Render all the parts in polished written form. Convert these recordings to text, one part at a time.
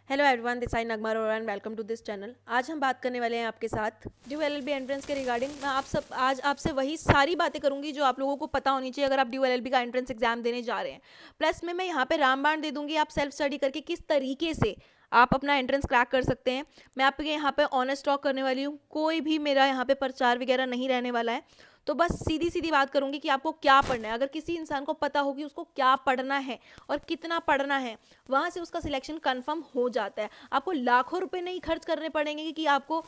Hello everyone, this I Nagma Arora and welcome to this channel. आज हम बात करने वाले हैं आपके साथ ड्यू एलएलबी एंट्रेंस के रिगार्डिंग। मैं आज आपसे वही सारी बातें करूंगी जो आप लोगों को पता होनी चाहिए अगर आप ड्यू एलएलबी का एंट्रेंस एग्जाम देने जा रहे हैं। प्लस में मैं यहाँ पे रामबाण दे दूंगी, आप सेल्फ स्टडी करके किस तरीके से आप अपना एंट्रेंस क्रैक कर सकते हैं। मैं आपके यहाँ पे ऑनेस्ट टॉक करने वाली हूँ, कोई भी मेरा यहाँ पे प्रचार वगैरह नहीं रहने वाला है। तो बस सीधी सीधी बात करूंगी कि आपको क्या पढ़ना है। अगर किसी इंसान को पता हो कि उसको क्या पढ़ना है और कितना पढ़ना है, वहां से उसका सिलेक्शन कंफर्म हो जाता है। आपको लाखों रुपए नहीं खर्च करने पड़ेंगे कि आपको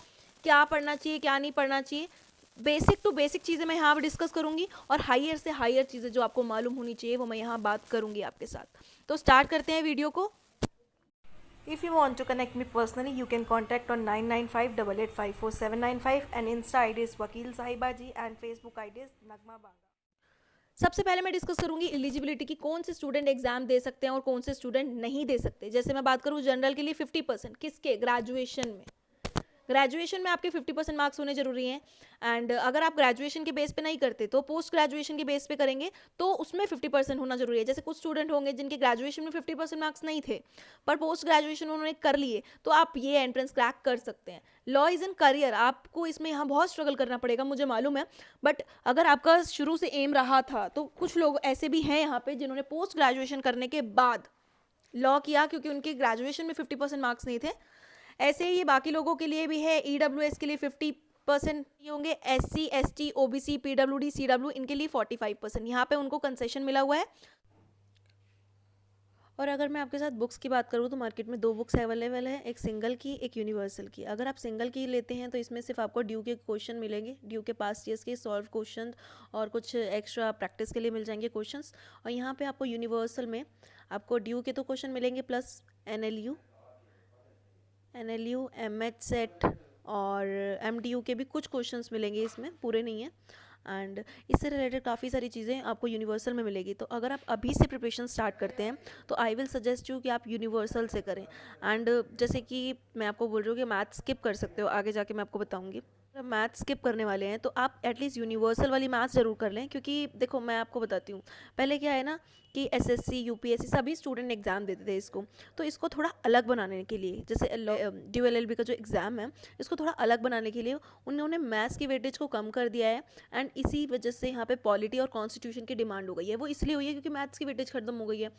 क्या पढ़ना चाहिए क्या नहीं पढ़ना चाहिए। बेसिक टू बेसिक चीज़ें मैं यहाँ पर डिस्कस करूंगी और हायर से हायर चीज़ें जो आपको मालूम होनी चाहिए वो मैं यहाँ बात करूंगी आपके साथ। तो स्टार्ट करते हैं वीडियो को। If you want to connect me personally, you can contact on 99588544795 and Insta ID is Vakil Sahiba ji and Facebook ID is Nagma Banga। सबसे पहले मैं डिस्कस करूंगी एलिजिबिलिटी की, कौन से स्टूडेंट एग्जाम दे सकते हैं और कौन से स्टूडेंट नहीं दे सकते। जैसे मैं बात करूं जनरल के लिए 50%, किसके? ग्रेजुएशन में। ग्रेजुएशन में आपके 50% मार्क्स होने जरूरी हैं। एंड अगर आप ग्रेजुएशन के बेस पे नहीं करते तो पोस्ट ग्रेजुएशन के बेस पे करेंगे तो उसमें 50% होना जरूरी है। जैसे कुछ स्टूडेंट होंगे जिनके ग्रेजुएशन में 50% मार्क्स नहीं थे पर पोस्ट ग्रेजुएशन उन्होंने कर लिए, तो आप ये एंट्रेंस क्रैक कर सकते हैं। लॉ इज इन करियर, आपको इसमें यहाँ बहुत स्ट्रगल करना पड़ेगा, मुझे मालूम है। बट अगर आपका शुरू से एम रहा था तो कुछ लोग ऐसे भी हैं यहाँ पे जिन्होंने पोस्ट ग्रेजुएशन करने के बाद लॉ किया क्योंकि उनके ग्रेजुएशन में 50% मार्क्स नहीं थे। ऐसे ही बाकी लोगों के लिए भी है। ईडब्ल्यूएस के लिए 50% होंगे, SC ST OBC PWD CW इनके लिए 45%, यहाँ पे उनको कंसेशन मिला हुआ है। और अगर मैं आपके साथ बुक्स की बात करूँ तो मार्केट में 2 बुक्स अवेलेबल है, एक सिंगल की एक यूनिवर्सल की। अगर आप सिंगल की लेते हैं तो इसमें सिर्फ आपको ड्यू के क्वेश्चन मिलेंगे, ड्यू के पास्ट ईयर्स के सॉल्व क्वेश्चन और कुछ एक्स्ट्रा प्रैक्टिस के लिए मिल जाएंगे क्वेश्चंस। और यहाँ पे आपको यूनिवर्सल में आपको ड्यू के तो क्वेश्चन मिलेंगे प्लस एनएलयू एमएच सेट और एमडीयू के भी कुछ क्वेश्चंस मिलेंगे, इसमें पूरे नहीं है। एंड इससे रिलेटेड काफ़ी सारी चीज़ें आपको यूनिवर्सल में मिलेगी। तो अगर आप अभी से प्रिपरेशन स्टार्ट करते हैं तो आई विल सजेस्ट यू कि आप यूनिवर्सल से करें। एंड जैसे कि मैं आपको बोल रही हूँ कि मैथ्स स्किप कर सकते हो, आगे जाके मैं आपको बताऊँगी। मैथ्स स्किप करने वाले हैं तो आप एटलीस्ट यूनिवर्सल वाली मैथ्स ज़रूर कर लें, क्योंकि देखो मैं आपको बताती हूँ पहले क्या है ना कि एसएससी यूपीएससी सभी स्टूडेंट एग्ज़ाम देते थे इसको। तो इसको थोड़ा अलग बनाने के लिए, जैसे ड्यू एलएलबी का जो एग्ज़ाम है इसको थोड़ा अलग बनाने के लिए उन्होंने मैथ्स की वेटेज को कम कर दिया है। एंड इसी वजह से यहाँ पे पॉलिटी और कॉन्स्टिट्यूशन की डिमांड हो गई है। वो इसलिए हुई है क्योंकि मैथ्स की वेटेज खत्म हो गई है।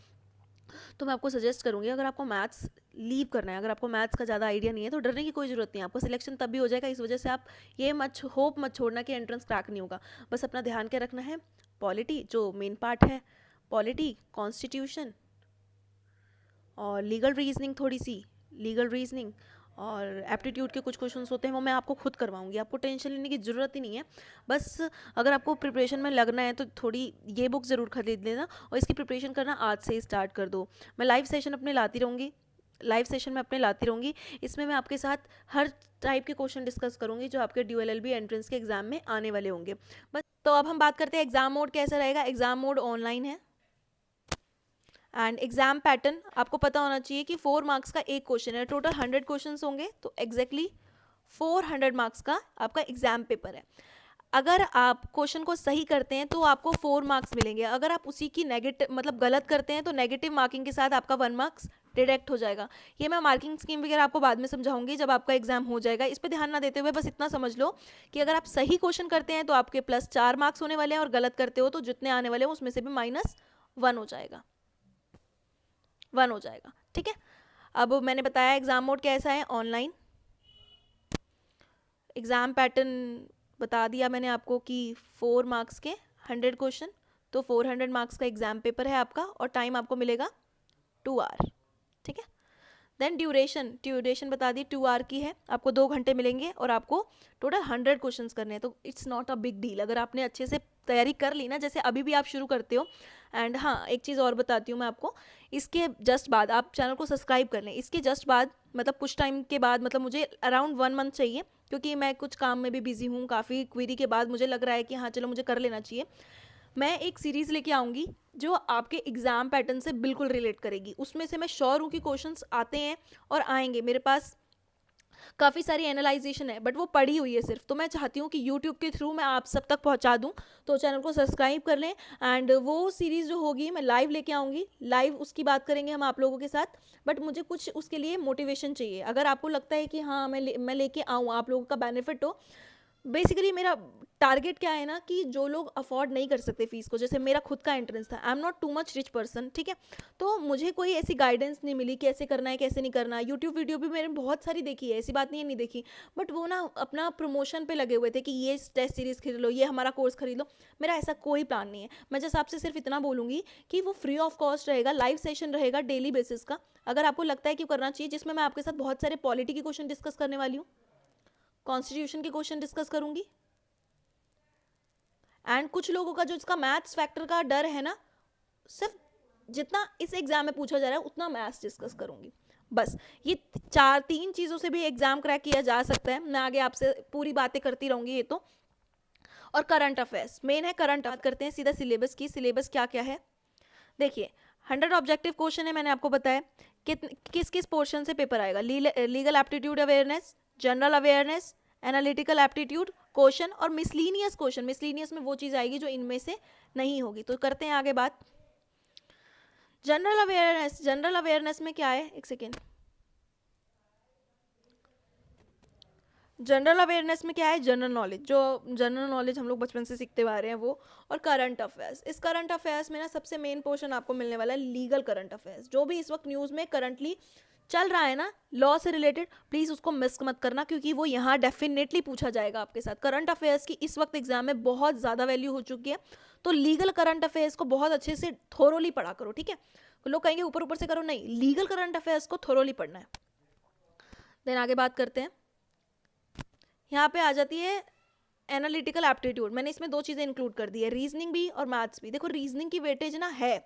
तो मैं आपको सजेस्ट करूँगी अगर आपको मैथ्स लीव करना है, अगर आपको मैथ्स का ज़्यादा आइडिया नहीं है तो डरने की कोई ज़रूरत नहीं है, आपका सिलेक्शन तब भी हो जाएगा। इस वजह से आप ये होप मत छोड़ना कि एंट्रेंस क्रैक नहीं होगा। बस अपना ध्यान क्या रखना है, पॉलिटी जो मेन पार्ट है, पॉलिटी, कॉन्स्टिट्यूशन और लीगल रीजनिंग, थोड़ी सी लीगल रीजनिंग और एप्टीट्यूड के कुछ क्वेश्चंस होते हैं वो मैं आपको खुद करवाऊंगी, आपको टेंशन लेने की ज़रूरत ही नहीं है। बस अगर आपको प्रिपरेशन में लगना है तो थोड़ी ये बुक ज़रूर खरीद लेना और इसकी प्रिपरेशन करना आज से ही स्टार्ट कर दो। मैं लाइव सेशन अपने लाती रहूँगी, इसमें मैं आपके साथ हर टाइप के क्वेश्चन डिस्कस करूंगी जो आपके ड्यू एलएलबी एंट्रेंस के एग्जाम में आने वाले होंगे। बस तो अब हम बात करते हैं एग्जाम मोड कैसा रहेगा। एग्जाम मोड ऑनलाइन है एंड एग्जाम पैटर्न आपको पता होना चाहिए कि 4 मार्क्स का एक क्वेश्चन है, टोटल 100 क्वेश्चंस होंगे तो एग्जैक्टली 400 मार्क्स का आपका एग्जाम पेपर है। अगर आप क्वेश्चन को सही करते हैं तो आपको 4 मार्क्स मिलेंगे, अगर आप उसी की नेगेटिव मतलब गलत करते हैं तो नेगेटिव मार्किंग के साथ आपका 1 मार्क्स डिडक्ट हो जाएगा। ये मैं मार्किंग स्कीम वगैरह आपको बाद में समझाऊंगी जब आपका एग्जाम हो जाएगा। इस पर ध्यान ना देते हुए बस इतना समझ लो कि अगर आप सही क्वेश्चन करते हैं तो आपके प्लस 4 मार्क्स होने वाले हैं और गलत करते हो तो जितने आने वाले हैं उसमें से भी -1 हो जाएगा। ठीक है, अब मैंने बताया एग्जाम मोड कैसा है, ऑनलाइन। एग्जाम पैटर्न बता दिया मैंने आपको कि 4 मार्क्स के 100 क्वेश्चन, तो 400 मार्क्स का एग्जाम पेपर है आपका और टाइम आपको मिलेगा 2 आवर। ठीक है, देन ड्यूरेशन बता दी 2 आवर की है, आपको 2 घंटे मिलेंगे और आपको टोटल 100 क्वेश्चंस करने हैं। तो it's not a big deal अगर आपने अच्छे से तैयारी कर ली ना, जैसे अभी भी आप शुरू करते हो। एंड हाँ, एक चीज़ और बताती हूँ मैं आपको, इसके जस्ट बाद आप चैनल को सब्सक्राइब कर लें। इसके जस्ट बाद मतलब कुछ टाइम के बाद, मतलब मुझे अराउंड 1 मंथ चाहिए क्योंकि मैं कुछ काम में भी बिजी हूँ, काफ़ी क्वेरी के बाद मुझे लग रहा है कि हाँ चलो मुझे कर लेना चाहिए। मैं एक सीरीज़ लेके आऊँगी जो आपके एग्ज़ाम पैटर्न से बिल्कुल रिलेट करेगी। उसमें से मैं श्योर हूँ कि क्वेश्चंस आते हैं और आएंगे। मेरे पास काफ़ी सारी एनालाइजेशन है, बट वो पड़ी हुई है सिर्फ। तो मैं चाहती हूँ कि यूट्यूब के थ्रू मैं आप सब तक पहुँचा दूँ, तो चैनल को सब्सक्राइब कर लें। एंड वो सीरीज़ जो होगी मैं लाइव लेके आऊँगी, लाइव उसकी बात करेंगे हम आप लोगों के साथ। बट मुझे कुछ उसके लिए मोटिवेशन चाहिए। अगर आपको लगता है कि हाँ मैं लेके आऊँ, आप लोगों का बेनिफिट हो। बेसिकली मेरा टारगेट क्या है ना, कि जो लोग अफोर्ड नहीं कर सकते फीस को, जैसे मेरा खुद का एंट्रेंस था, I am not too much rich person, ठीक है। तो मुझे कोई ऐसी गाइडेंस नहीं मिली कि ऐसे करना है कैसे नहीं करना। यूट्यूब वीडियो भी मैंने बहुत सारी देखी है, ऐसी बात नहीं है नहीं देखी, बट वो ना अपना प्रमोशन पे लगे हुए थे कि ये टेस्ट सीरीज़ खरीद लो, ये हमारा कोर्स खरीद लो। मेरा ऐसा कोई प्लान नहीं है। मैं जैसे आपसे सिर्फ इतना बोलूँगी कि वो फ्री ऑफ कॉस्ट रहेगा, लाइव सेशन रहेगा डेली बेसिस का। अगर आपको लगता है कि करना चाहिए, जिसमें मैं आपके साथ बहुत सारे पॉलिटी के क्वेश्चन डिस्कस करने वाली हूँ, कॉन्स्टिट्यूशन के क्वेश्चन डिस्कस करूँगी। एंड कुछ लोगों का जो इसका मैथ्स फैक्टर का डर है ना, सिर्फ जितना इस एग्जाम में पूछा जा रहा है उतना मैथ्स डिस्कस करूंगी। बस ये तीन चीज़ों से भी एग्जाम क्रैक किया जा सकता है। मैं आगे आपसे पूरी बातें करती रहूंगी ये तो। और करंट अफेयर्स मेन है। करंट बात करते हैं सीधा सिलेबस की। सिलेबस क्या क्या है देखिए, 100 ऑब्जेक्टिव क्वेश्चन है, मैंने आपको बताया किस किस पोर्शन से पेपर आएगा। Legal aptitude awareness, general awareness, analytical aptitude question और मिसलीनियस क्वेश्चन। मिसलीनियस में वो चीज़ आएगी जो इनमें से नहीं होगी। तो करते हैं आगे बात। जनरल अवेयरनेस, जनरल अवेयरनेस में क्या है, एक सेकेंड। जनरल अवेयरनेस में क्या है, जनरल नॉलेज, जो जनरल नॉलेज हम लोग बचपन से सीखते आ रहे हैं वो। और करंट अफेयर्स, इस करंट अफेयर्स में ना सबसे मेन पोर्शन आपको मिलने वाला है लीगल करंट अफेयर्स। जो भी इस वक्त न्यूज़ में करंटली चल रहा है ना लॉ से रिलेटेड, प्लीज़ उसको मिस मत करना, क्योंकि वो यहाँ डेफिनेटली पूछा जाएगा आपके साथ। करंट अफेयर्स की इस वक्त एग्जाम में बहुत ज़्यादा वैल्यू हो चुकी है। तो लीगल करंट अफेयर्स को बहुत अच्छे से थोरोली पढ़ा करो, ठीक है। लोग कहेंगे ऊपर ऊपर से करो, नहीं, लीगल करंट अफेयर्स को थोरोली पढ़ना है। देन आगे बात करते हैं। यहाँ पे आ जाती है एनालिटिकल एप्टीट्यूड। मैंने इसमें दो चीज़ें इंक्लूड कर दी है, रीजनिंग भी और मैथ्स भी। देखो रीजनिंग की वेटेज ना है,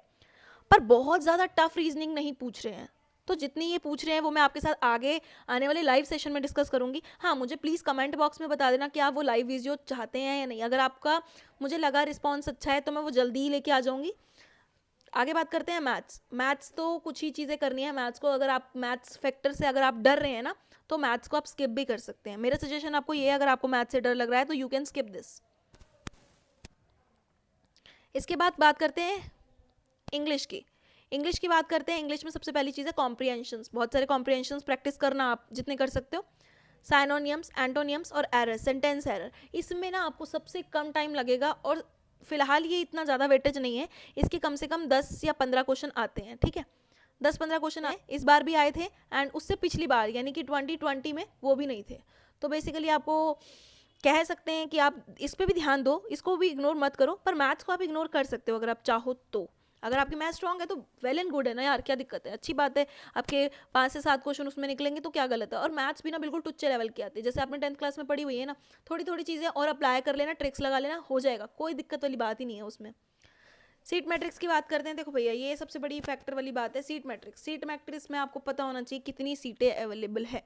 पर बहुत ज़्यादा टफ रीजनिंग नहीं पूछ रहे हैं। तो जितनी ये पूछ रहे हैं वो मैं आपके साथ आगे आने वाले लाइव सेशन में डिस्कस करूंगी। हाँ, मुझे प्लीज़ कमेंट बॉक्स में बता देना कि आप वो लाइव वीडियो चाहते हैं या नहीं। अगर आपका मुझे लगा रिस्पॉन्स अच्छा है तो मैं वो जल्दी ही लेके आ जाऊँगी। आगे बात करते हैं मैथ्स। मैथ्स तो कुछ ही चीज़ें करनी है। मैथ्स को अगर आप मैथ्स फैक्टर से अगर आप डर रहे हैं ना, तो मैथ्स को आप स्किप भी कर सकते हैं। मेरा सजेशन आपको ये है, अगर आपको मैथ्स से डर लग रहा है तो यू कैन स्किप दिस। इसके बाद बात करते हैं इंग्लिश की। इंग्लिश की बात करते हैं। इंग्लिश में सबसे पहली चीज़ है कॉम्प्रिहेंशंस। बहुत सारे कॉम्प्रिहेंशंस प्रैक्टिस करना आप जितने कर सकते हो। साइनोनियम्स, एंटोनियम्स और एरर, सेंटेंस एरर, इसमें ना आपको सबसे कम टाइम लगेगा। और फिलहाल ये इतना ज़्यादा वेटेज नहीं है, इसके कम से कम 10 या 15 क्वेश्चन आते हैं, ठीक है। 10-15 क्वेश्चन आए, इस बार भी आए थे। एंड उससे पिछली बार यानी कि 2020 में वो भी नहीं थे। तो बेसिकली आपको कह सकते हैं कि आप इस पर भी ध्यान दो, इसको भी इग्नोर मत करो। पर मैथ्स को आप इग्नोर कर सकते हो अगर आप चाहो तो। अगर आपकी मैथ स्ट्रॉन्ग है तो वेल एंड गुड है ना यार, क्या दिक्कत है, अच्छी बात है। आपके 5 से 7 क्वेश्चन उसमें निकलेंगे तो क्या गलत है। और मैथ्स भी ना बिल्कुल टुच्चे लेवल की आती है, जैसे आपने 10th क्लास में पढ़ी हुई है ना। थोड़ी थोड़ी चीज़ें और अप्लाई कर लेना, ट्रिक्स लगा लेना, हो जाएगा, कोई दिक्कत वाली बात ही नहीं है उसमें। सीट मैट्रिक्स की बात करते हैं। देखो भैया, ये सबसे बड़ी फैक्टर वाली बात है, सीट मैट्रिक्स। सीट मैट्रिक्स में आपको पता होना चाहिए कितनी सीटें अवेलेबल है।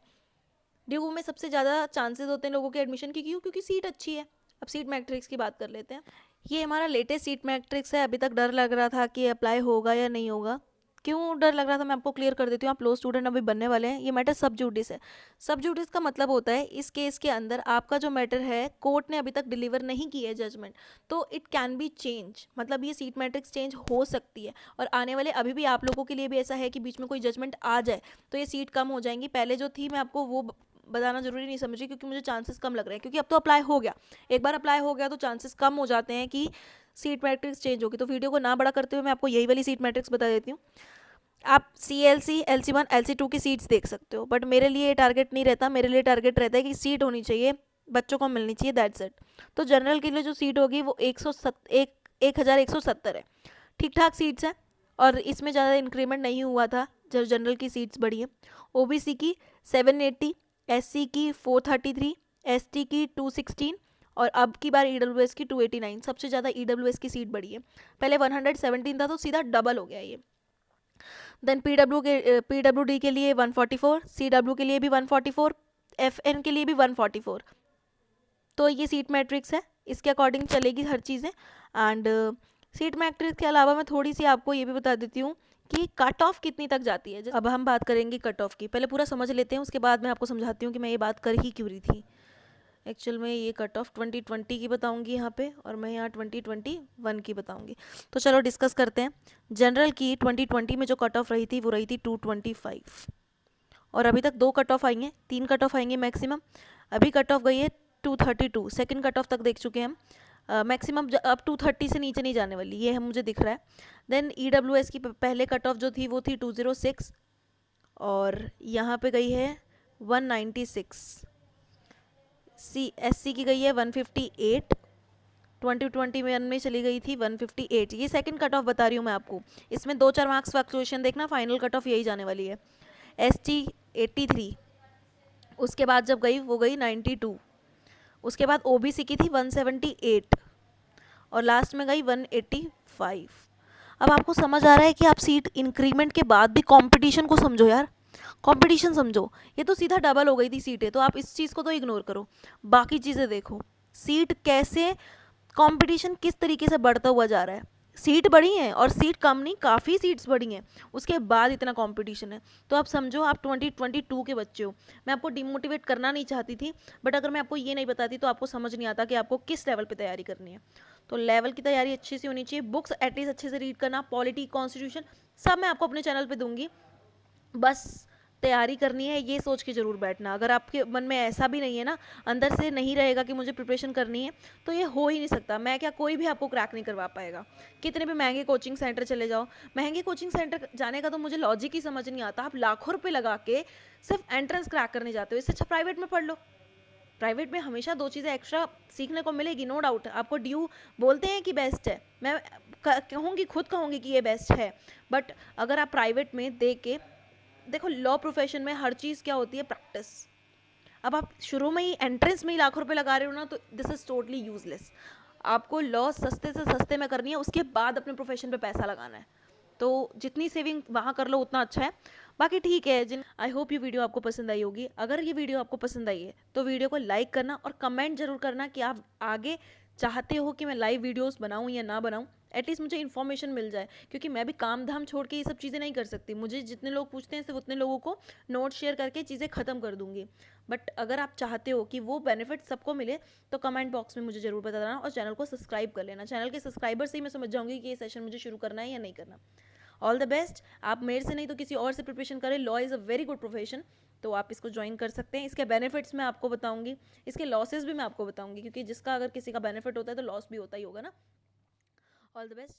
ड्यू में सबसे ज़्यादा चांसेस होते हैं लोगों के एडमिशन की, क्यों? क्योंकि सीट अच्छी है। अब सीट मैट्रिक्स की बात कर लेते हैं। ये हमारा लेटेस्ट सीट मैट्रिक्स है। अभी तक डर लग रहा था कि अप्लाई होगा या नहीं होगा। क्यों डर लग रहा था, मैं आपको क्लियर कर देती हूँ। आप लो स्टूडेंट अभी बनने वाले हैं। ये मैटर सब जुडिस है। सब जुडिस का मतलब होता है इस केस के अंदर आपका जो मैटर है कोर्ट ने अभी तक डिलीवर नहीं की है जजमेंट, तो इट कैन बी चेंज। मतलब ये सीट मैट्रिक्स चेंज हो सकती है। और आने वाले अभी भी आप लोगों के लिए भी ऐसा है कि बीच में कोई जजमेंट आ जाए तो ये सीट कम हो जाएंगी। पहले जो थी मैं आपको वो बताना जरूरी नहीं समझी, क्योंकि मुझे चांसेस कम लग रहे हैं। क्योंकि अब तो अप्लाई हो गया, एक बार अप्लाई हो गया तो चांसेस कम हो जाते हैं कि सीट मैट्रिक्स चेंज होगी। तो वीडियो को ना बड़ा करते हुए मैं आपको यही वाली सीट मैट्रिक्स बता देती हूँ। आप CLC, LC1, LC2 की सीट्स देख सकते हो, बट मेरे लिए ये टारगेट नहीं रहता। मेरे लिए टारगेट रहता है कि सीट होनी चाहिए, बच्चों को मिलनी चाहिए, दैट्स इट। तो जनरल के लिए जो सीट होगी वो 1170 है। ठीक ठाक सीट्स हैं और इसमें ज़्यादा इंक्रीमेंट नहीं हुआ था जब जनरल की सीट्स बढ़ी है। OBC की 780, SC की 433, ST की 216 और अब की बार EWS की 289। सबसे ज़्यादा EWS की सीट बढ़ी है। पहले 117 था तो सीधा डबल हो गया ये। देन PWD के लिए 144, CW के लिए भी 144, FN के लिए भी 144। तो ये सीट मैट्रिक्स है, इसके अकॉर्डिंग चलेगी हर चीज़ें। एंड सीट मैट्रिक्स के अलावा मैं थोड़ी सी आपको ये भी बता देती हूँ कि कट ऑफ कितनी तक जाती है। अब हम बात करेंगे कट ऑफ की, पहले पूरा समझ लेते हैं, उसके बाद मैं आपको समझाती हूँ कि मैं ये बात कर ही क्यों रही थी। एक्चुअल में ये कट ऑफ 2020 की बताऊंगी यहाँ पे, और मैं यहाँ 2021 की बताऊंगी। तो चलो डिस्कस करते हैं। जनरल की 2020 में जो कट ऑफ रही थी वो रही थी 225, और अभी तक 2 कट ऑफ आई हैं, 3 कट ऑफ आएंगे मैक्सिमम। अभी कट ऑफ गई है 232, सेकंड कट ऑफ तक देख चुके हैं हम। मैक्सिमम अब 230 से नीचे नहीं जाने वाली, ये हम मुझे दिख रहा है। देन EWS की पहले कट ऑफ जो थी वो थी 206, और यहाँ पे गई है 196। SC की गई है 158, 2021 में चली गई थी 158। ये सेकंड कट ऑफ बता रही हूँ मैं आपको, इसमें 2-4 मार्क्स फ्लक्चुएशन देखना, फाइनल कट ऑफ यही जाने वाली है। ST 83, उसके बाद जब गई वो गई 92, उसके बाद OBC की थी 178, और लास्ट में गई 185। अब आपको समझ आ रहा है कि आप सीट इंक्रीमेंट के बाद भी कंपटीशन को समझो यार, कंपटीशन समझो। ये तो सीधा डबल हो गई थी सीटें, तो आप इस चीज़ को तो इग्नोर करो, बाकी चीज़ें देखो। सीट कैसे, कंपटीशन किस तरीके से बढ़ता हुआ जा रहा है। सीट बढ़ी हैं, और सीट कम नहीं, काफ़ी सीट्स बढ़ी हैं, उसके बाद इतना कंपटीशन है। तो आप समझो आप 2022 के बच्चे हो। मैं आपको डिमोटिवेट करना नहीं चाहती थी, बट अगर मैं आपको ये नहीं बताती तो आपको समझ नहीं आता कि आपको किस लेवल पे तैयारी करनी है। तो लेवल की तैयारी अच्छी सी होनी चाहिए, बुक्स एटलीस्ट अच्छे से रीड करना, पॉलिटी, कॉन्स्टिट्यूशन सब मैं आपको अपने चैनल पे दूंगी। बस तैयारी करनी है, ये सोच के ज़रूर बैठना। अगर आपके मन में ऐसा भी नहीं है ना, अंदर से नहीं रहेगा कि मुझे प्रिपरेशन करनी है, तो ये हो ही नहीं सकता। मैं क्या, कोई भी आपको क्रैक नहीं करवा पाएगा। कितने भी महंगे कोचिंग सेंटर चले जाओ, महंगे कोचिंग सेंटर जाने का तो मुझे लॉजिक ही समझ नहीं आता। आप लाखों रुपये लगा के सिर्फ एंट्रेंस क्रैक करने जाते हो, इससे अच्छा प्राइवेट में पढ़ लो। प्राइवेट में हमेशा 2 चीज़ें एक्स्ट्रा सीखने को मिलेगी, नो डाउट। आपको ड्यू बोलते हैं कि बेस्ट है, मैं कहूँगी, खुद कहूँगी कि ये बेस्ट है, बट अगर आप प्राइवेट में दे के देखो, लॉ प्रोफेशन में हर चीज़ क्या होती है, प्रैक्टिस। अब आप शुरू में ही एंट्रेंस में ही लाखों रुपए लगा रहे हो ना, तो दिस इज़ टोटली यूजलेस। आपको लॉ सस्ते से सस्ते में करनी है, उसके बाद अपने प्रोफेशन पे पैसा लगाना है। तो जितनी सेविंग वहाँ कर लो उतना अच्छा है। बाकी ठीक है आई होप ये वीडियो आपको पसंद आई होगी। अगर ये वीडियो आपको पसंद आई है तो वीडियो को लाइक करना, और कमेंट जरूर करना कि आप आगे चाहते हो कि मैं लाइव वीडियोस बनाऊं या ना बनाऊं। एटलीस्ट मुझे इन्फॉर्मेशन मिल जाए, क्योंकि मैं भी काम धाम छोड़ के ये सब चीज़ें नहीं कर सकती। मुझे जितने लोग पूछते हैं सिर्फ उतने लोगों को नोट शेयर करके चीज़ें ख़त्म कर दूंगी। बट अगर आप चाहते हो कि वो बेनिफिट सबको मिले, तो कमेंट बॉक्स में मुझे ज़रूर बता देना, और चैनल को सब्सक्राइब कर लेना। चैनल के सब्सक्राइबर से ही मैं समझ जाऊँगी कि ये सेशन मुझे शुरू करना है या नहीं करना। All the best. आप मेरे से नहीं तो किसी और से प्रिपरेशन करें, law is a very good profession, तो आप इसको ज्वाइन कर सकते हैं। इसके बेनिफिट्स मैं आपको बताऊंगी, इसके लॉसेस भी मैं आपको बताऊंगी, क्योंकि जिसका अगर किसी का बेनिफिट होता है तो लॉस भी होता ही होगा ना। All the best.